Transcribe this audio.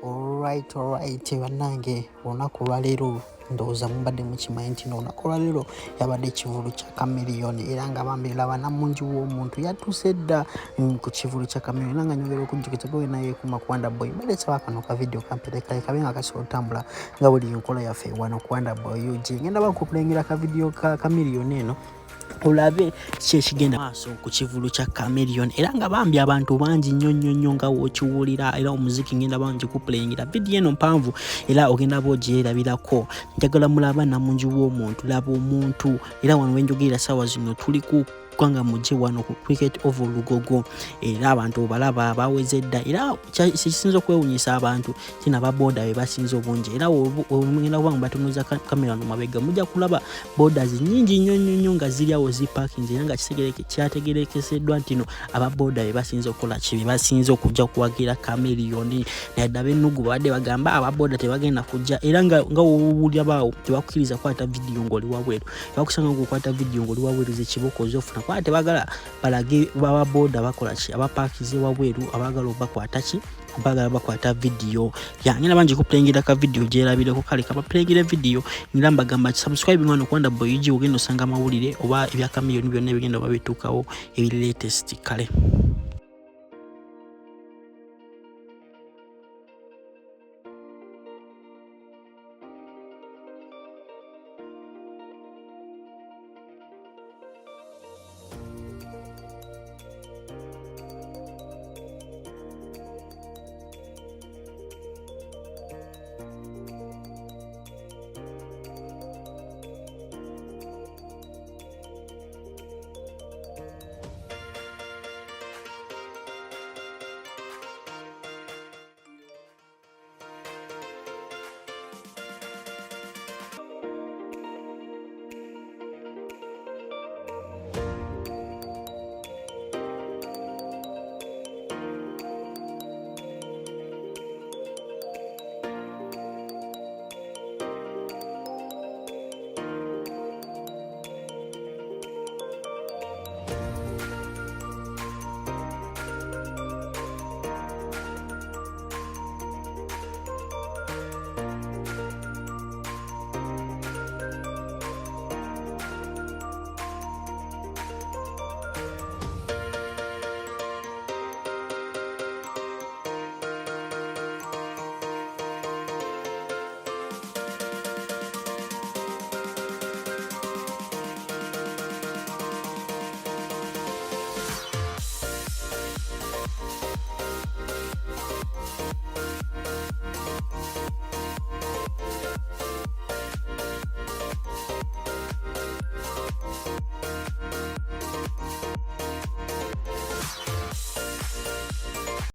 Alright, bannange olunaku lwaleero ndowooza mubadde mukimanyi nti olunaku lwaleero yabadde ekivulu kya Chameleon era nga bambiraba Namungi w'omuntu yatuuse dda ku kivulu kya Chameleon era nga nyongera okujjukiza gwe naye ku Makwanda Boy mbadde kano ka video kampereka kabe nga kasobola otambula nga buli nkola yaffe wano Kwanda Boy UG ngenda bakukulengera ka video ka Chameleon eno ulabe kiki ekigenda maaso ku kivulu kya Chameleon era nga bambi abantu bangi nnyo nga wokiwulira era omuziki ngenda bangi kupulengera video eno mpanvu era ogenda bogyerabirako njagala mulaba Namungi w'omuntu laba omuntu era wano wenjogerera sawa zino tuli ku kwanga mujje wano ku cricket over Lugogo era abantu balaba bawezedda era kisinzo okwewunyisa abantu kina baboda be basinzo obungi era omugenda kuba batunuza Chameleon mabega mujja kulaba borders nyingi nnyo nga ziri awo zi parking era nga kyategerekeseddwa ntino ababoda be basinzo okola kibi basinzo okujja kuwagira Chameleon naddala bennugu badde bagamba ababoda tebagenda kujja era nga wowulya bawo tebakukiriza kwata video ngoli wabweru bakusanga okukwata video ngoli wabweru z'ekiboko zofuna kwa tebagala balage baba boda bakola ki abapakize wabweru abagala obakwata ki bagala bakwata video ngenda bangi kupulengera ka video gyerabireko kale kapulengera video ngira mbagamba subscribe ngano Kwanda Boy UG ogenda osanga amawulire oba ebya Chameleon byonna ebigenda babituukawo ebi latest kale.